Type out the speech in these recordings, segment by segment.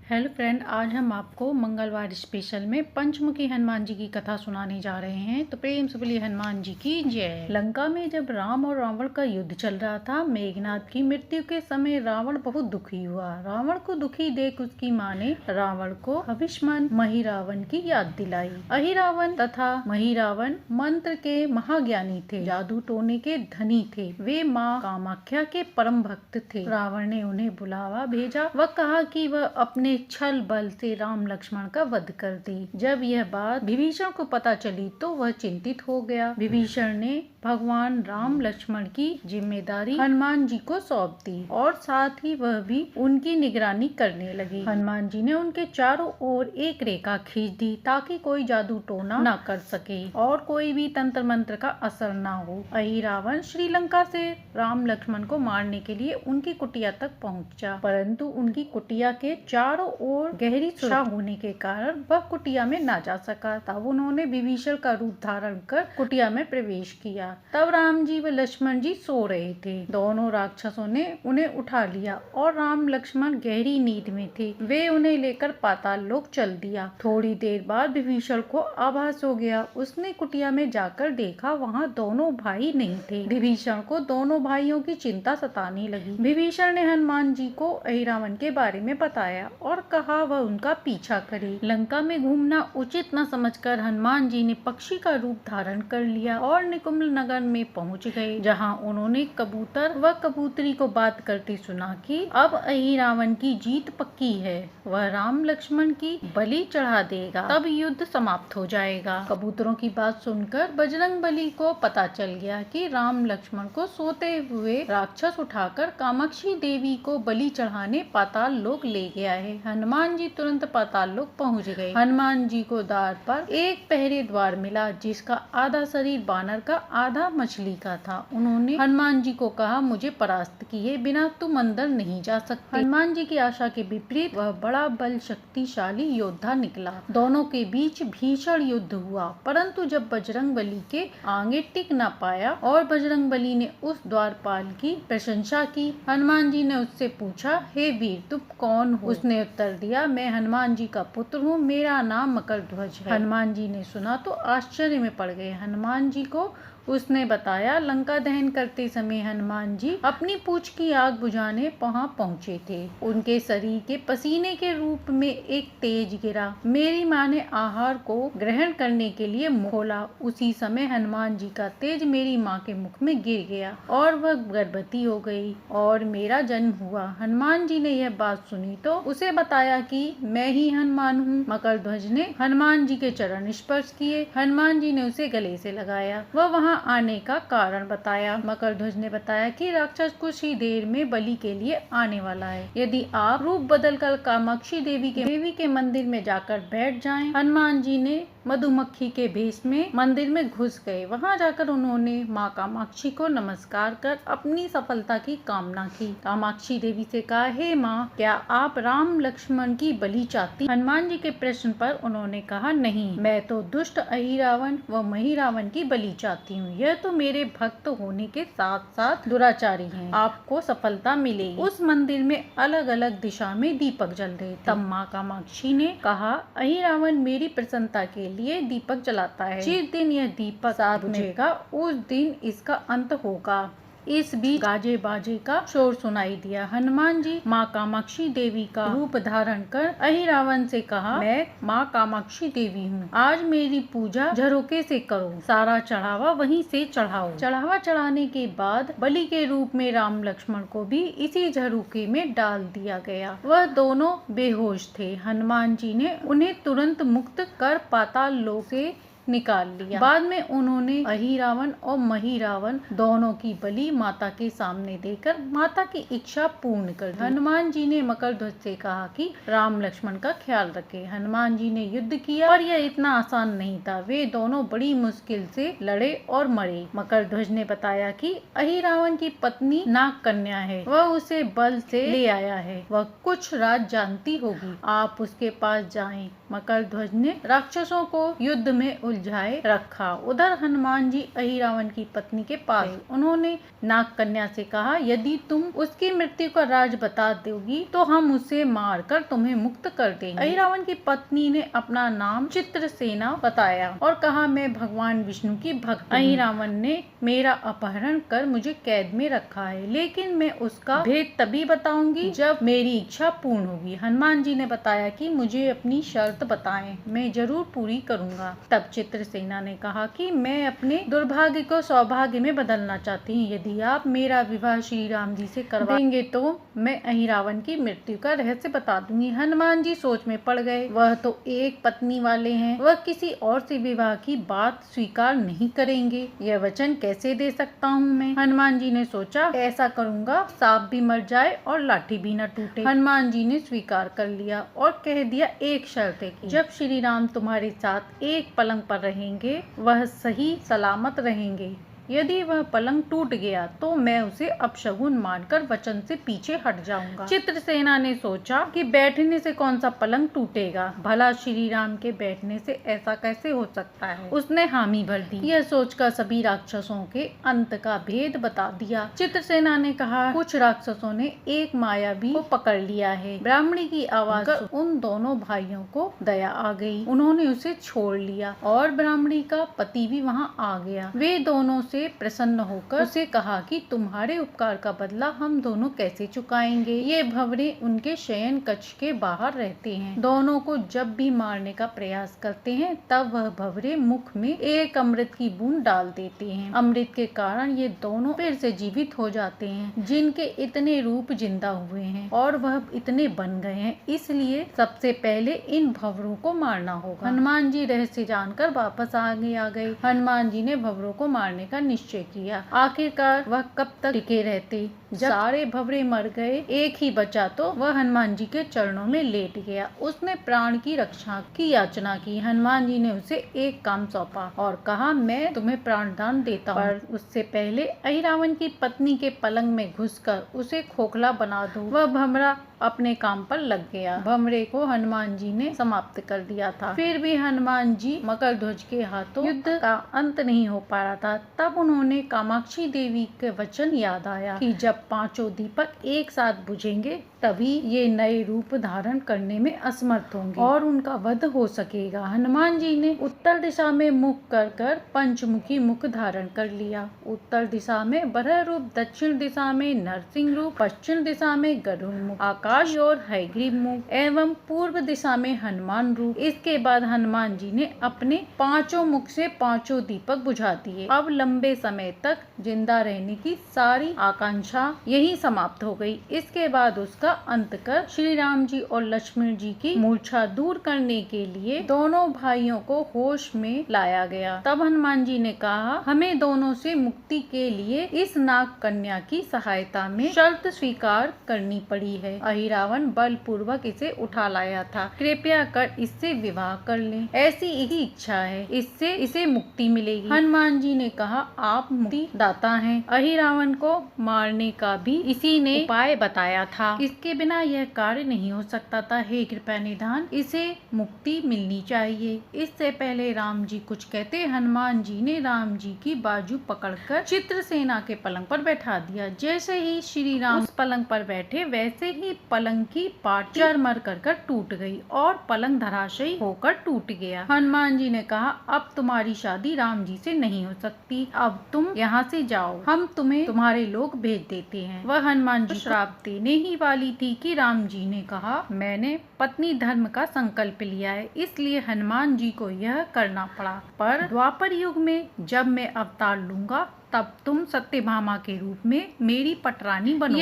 Hello friend, आज हम आपको मंगलवार स्पेशल में पंचमुखी हनुमान जी की कथा सुनाने जा रहे हैं। तो प्रेम से बोलिए हनुमान जी की जय। लंका में जब राम और रावण का युद्ध चल रहा था, मेघनाथ की मृत्यु के समय रावण बहुत दुखी हुआ। रावण को दुखी देख उसकी माँ ने रावण को भविष्यमान महिरावण की याद दिलाई। अहिरावण तथा महिरावण मंत्र के महाज्ञानी थे, जादू टोने के धनी थे। वे माँ कामाख्या के परम भक्त थे। रावण ने उन्हें बुलावा भेजा। वह कहा कि वह अपने छल बल से राम लक्ष्मण का वध कर दे। जब यह बात विभीषण को पता चली तो वह चिंतित हो गया। विभीषण ने भगवान राम लक्ष्मण की जिम्मेदारी हनुमान जी को सौंप दी और साथ ही वह भी उनकी निगरानी करने लगी। हनुमान जी ने उनके चारों ओर एक रेखा खींच दी ताकि कोई जादू टोना न कर सके और कोई भी तंत्र मंत्र का असर न हो। अहिरावण श्रीलंका से राम लक्ष्मण को मारने के लिए उनकी कुटिया तक पहुंचा, परंतु उनकी कुटिया के चारों ओर गहरी सुरक्षा होने के कारण वह कुटिया में न जा सका। तब उन्होंने विभीषण का रूप धारण कर कुटिया में प्रवेश किया। तब राम जी व लक्ष्मण जी सो रहे थे। दोनों राक्षसों ने उन्हें उठा लिया और राम लक्ष्मण गहरी नींद में थे। वे उन्हें लेकर पाताल लोक चल दिया। थोड़ी देर बाद विभीषण को आभास हो गया। उसने कुटिया में जाकर देखा, वहाँ दोनों भाई नहीं थे। विभीषण को दोनों भाइयों की चिंता सताने लगी। विभीषण ने हनुमान जी को अहिरावण के बारे में बताया और कहा वह उनका पीछा करे। लंका में घूमना उचित न समझकर हनुमान जी ने पक्षी का रूप धारण कर लिया और निकुंभ नगर में पहुंच गए, जहां उन्होंने कबूतर व कबूतरी को बात करते सुना कि अब अहिरावण की जीत पक्की है। वह राम लक्ष्मण की बलि चढ़ा देगा, तब युद्ध समाप्त हो जाएगा। कबूतरों की बात सुनकर बजरंगबली को पता चल गया कि राम लक्ष्मण को सोते हुए राक्षस उठाकर कामाक्षी देवी को बलि चढ़ाने पाताल लोक ले गया है। हनुमान जी तुरंत पाताल लोक पहुँच गए। हनुमान जी को द्वार पर एक पहरे द्वार मिला, जिसका आधा शरीर बानर का, आधा मछली का था। उन्होंने हनुमान जी को कहा, मुझे परास्त किए बिना तुम अंदर नहीं जा सकते। हनुमान जी की आशा के विपरीत वह बड़ा बल शक्तिशाली योद्धा निकला। दोनों के बीच भीषण युद्ध हुआ, परंतु जब बजरंगबली के आगे टिक न पाया और बजरंगबली ने उस द्वारपाल की प्रशंसा की। हनुमान जी ने उससे पूछा, हे वीर, तुम कौन हो? उसने उत्तर दिया, मैं हनुमान जी का पुत्र हूँ, मेरा नाम मकरध्वज है। हनुमान जी ने सुना तो आश्चर्य में पड़ गए। हनुमान जी को उसने बताया, लंका दहन करते समय हनुमान जी अपनी पूंछ की आग बुझाने वहां पहुंचे थे। उनके शरीर के पसीने के रूप में एक तेज गिरा। मेरी माँ ने आहार को ग्रहण करने के लिए मुंह खोला। उसी समय हनुमान जी का तेज मेरी माँ के मुख में गिर गया और वह गर्भवती हो गई और मेरा जन्म हुआ। हनुमान जी ने यह बात सुनी तो उसे बताया कि मैं ही हनुमान हूँ। मकरध्वज ने हनुमान जी के चरण स्पर्श किए। हनुमान जी ने उसे गले से लगाया। वह वहाँ आने का कारण बताया। मकरध्वज ने बताया कि राक्षस कुछ ही देर में बलि के लिए आने वाला है। यदि आप रूप बदलकर कामाक्षी देवी के मंदिर में जाकर बैठ जाएं। हनुमान जी ने मधुमक्खी के भेष में मंदिर में घुस गए। वहां जाकर उन्होंने माँ कामाक्षी को नमस्कार कर अपनी सफलता की कामना की। कामाक्षी देवी से कहा, हे माँ, क्या आप राम लक्ष्मण की बलि चाहती? हनुमान जी के प्रश्न पर उन्होंने कहा, नहीं, मैं तो दुष्ट अहिरावण व महिरावण की बलि चाहती हूँ। यह तो मेरे भक्त होने के साथ साथ दुराचारी हैं। आपको सफलता मिलेगी। उस मंदिर में अलग अलग दिशा में दीपक जल रहे थे। तब माँ कामाक्षी ने कहा, अहिरावण मेरी प्रसन्नता के लिए दीपक जलाता है। जिस दिन यह दीपक साथ बुझेगा उस दिन इसका अंत होगा। इस बीच गाजे बाजे का शोर सुनाई दिया। हनुमान जी माँ कामाक्षी देवी का रूप धारण कर अहिरावण से कहा, मैं माँ कामाक्षी देवी हूँ, आज मेरी पूजा झरोके से करो, सारा चढ़ावा वहीं से चढ़ाओ। चढ़ावा चढ़ाने के बाद बलि के रूप में राम लक्ष्मण को भी इसी झरोके में डाल दिया गया। वह दोनों बेहोश थे। हनुमान जी ने उन्हें तुरंत मुक्त कर पाताल लोक से निकाल लिया। बाद में उन्होंने अहिरावण और महिरावण दोनों की बलि माता के सामने देकर माता की इच्छा पूर्ण कर दी। हनुमान जी ने मकरध्वज से कहा कि राम लक्ष्मण का ख्याल रखे। हनुमान जी ने युद्ध किया और यह इतना आसान नहीं था। वे दोनों बड़ी मुश्किल से लड़े और मरे। मकरध्वज ने बताया कि अहिरावण की पत्नी नाग कन्या है, वह उसे बल से ले आया है, वह कुछ राज जानती होगी, आप उसके पास जाएं। मकरध्वज ने राक्षसों को युद्ध में उलझाए रखा। उधर हनुमान जी अहिरावण की पत्नी के पास गए। उन्होंने नाग कन्या से कहा, यदि तुम उसकी मृत्यु का राज बता दोगी तो हम उसे मारकर तुम्हें मुक्त कर देंगे। अहिरावण की पत्नी ने अपना नाम चित्रसेना बताया और कहा, मैं भगवान विष्णु की भक्त हूँ। अहिरावण ने मेरा अपहरण कर मुझे कैद में रखा है, लेकिन मैं उसका भेद तभी बताऊंगी जब मेरी इच्छा पूर्ण होगी। हनुमान जी ने बताया कि मुझे अपनी शर्त बताएं, मैं जरूर पूरी करूंगा। तब चित्रसेना ने कहा कि मैं अपने दुर्भाग्य को सौभाग्य में बदलना चाहती हूँ। यदि आप मेरा विवाह श्री राम जी से करवा देंगे तो मैं अहिरावण की मृत्यु का रहस्य बता दूंगी। हनुमान जी सोच में पड़ गए। वह तो एक पत्नी वाले हैं, वह किसी और से विवाह की बात स्वीकार नहीं करेंगे। यह वचन कैसे दे सकता हूँ मैं? हनुमान जी ने सोचा, ऐसा करूँगा सांप भी मर जाए और लाठी भी न टूटे। हनुमान जी ने स्वीकार कर लिया और कह दिया, एक शर्त है कि जब श्री राम तुम्हारे साथ एक पलंग पर रहेंगे वह सही सलामत रहेंगे। यदि वह पलंग टूट गया तो मैं उसे अपशगुन मानकर वचन से पीछे हट जाऊंगा। चित्रसेना ने सोचा कि बैठने से कौन सा पलंग टूटेगा, भला श्री राम के बैठने से ऐसा कैसे हो सकता है। उसने हामी भर दी। यह सोचकर सभी राक्षसों के अंत का भेद बता दिया। चित्रसेना ने कहा, कुछ राक्षसों ने एक मायावी को पकड़ लिया है। ब्राह्मणी की आवाज सुन उन दोनों भाइयों को दया आ गई। उन्होंने उसे छोड़ लिया और ब्राह्मणी का पति भी वहाँ आ गया। वे दोनों से प्रसन्न होकर उसे कहा कि तुम्हारे उपकार का बदला हम दोनों कैसे चुकाएंगे। ये भंवरे उनके शयन कक्ष के बाहर रहते हैं। दोनों को जब भी मारने का प्रयास करते हैं तब वह भंवरे मुख में एक अमृत की बूंद डाल देते हैं। अमृत के कारण ये दोनों फिर से जीवित हो जाते हैं। जिनके इतने रूप जिंदा हुए हैं और वह इतने बन गए हैं, इसलिए सबसे पहले इन भंवरों को मारना होगा। हनुमान जी रहस्य जानकर वापस आगे आ गए। हनुमान जी ने भंवरों को मारने का निश्चय किया। आखिरकार वह कब तक टिके रहते? जब सारे भंवरे मर गए, एक ही बचा तो वह हनुमान जी के चरणों में लेट गया। उसने प्राण की रक्षा की याचना की। हनुमान जी ने उसे एक काम सौंपा और कहा, मैं तुम्हें प्राणदान देता हूँ, पर उससे पहले अहिरावण की पत्नी के पलंग में घुसकर उसे खोखला बना दो। वह भंवरा अपने काम पर लग गया। भंवरे को हनुमान जी ने समाप्त कर दिया था। फिर भी हनुमान जी मकरध्वज के हाथों युद्ध का अंत नहीं हो पा रहा था। तब उन्होंने कामाक्षी देवी के वचन याद आया कि जब पांचों दीपक एक साथ बुझेंगे तभी ये नए रूप धारण करने में असमर्थ होंगे और उनका वध हो सकेगा। हनुमान जी ने उत्तर दिशा में मुख कर पंचमुखी मुख धारण कर लिया। उत्तर दिशा में बरह रूप, दक्षिण दिशा में नरसिंह रूप, पश्चिम दिशा में गरुड़ मुख, आकाश और हयग्रीव मुख एवं पूर्व दिशा में हनुमान रूप। इसके बाद हनुमान जी ने अपने पांचों मुख से पांचों दीपक बुझा दिए। अब लंबे समय तक जिंदा रहने की सारी आकांक्षा यही समाप्त हो गई। इसके बाद उसका अंत कर श्री राम जी और लक्ष्मण जी की मूर्छा दूर करने के लिए दोनों भाइयों को होश में लाया गया। तब हनुमान जी ने कहा, हमें दोनों से मुक्ति के लिए इस नाग कन्या की सहायता में शर्त स्वीकार करनी पड़ी है। अहिरावण बलपूर्वक इसे उठा लाया था, कृपया कर इससे विवाह कर लें, ऐसी ही इच्छा है, इससे इसे मुक्ति मिलेगी। हनुमान जी ने कहा, आप मुक्ति दाता हैं। अहिरावण को मारने का भी इसी ने उपाय बताया था। इसके बिना यह कार्य नहीं हो सकता था। हे कृपा निधान, इसे मुक्ति मिलनी चाहिए। इससे पहले राम जी कुछ कहते, हनुमान जी ने राम जी की बाजू पकड़कर चित्रसेना के पलंग पर बैठा दिया। जैसे ही श्री राम उस पलंग पर बैठे वैसे ही पलंग की पाटी चरमर कर टूट गई और पलंग धराशायी होकर टूट गया। हनुमान जी ने कहा, अब तुम्हारी शादी राम जी से नहीं हो सकती, अब तुम यहाँ से जाओ, हम तुम्हें तुम्हारे लोग भेज देते हैं। वह हनुमान जी श्राप देने ही वाली थी कि राम जी ने कहा, मैंने पत्नी धर्म का संकल्प लिया है, इसलिए हनुमान जी को यह करना पड़ा। पर द्वापर युग में जब मैं अवतार लूंगा तब तुम सत्यभामा के रूप में मेरी पटरानी बनो।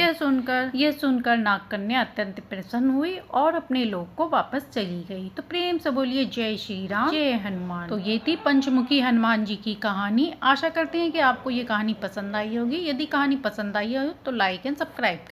यह सुनकर नाग कन्या अत्यंत प्रसन्न हुई और अपने लोक को वापस चली गई। तो प्रेम से बोलिए जय श्री राम, जय हनुमान। तो ये थी पंचमुखी हनुमान जी की कहानी। आशा करते हैं कि आपको ये कहानी पसंद आई होगी। यदि कहानी पसंद आई हो तो लाइक एंड सब्सक्राइब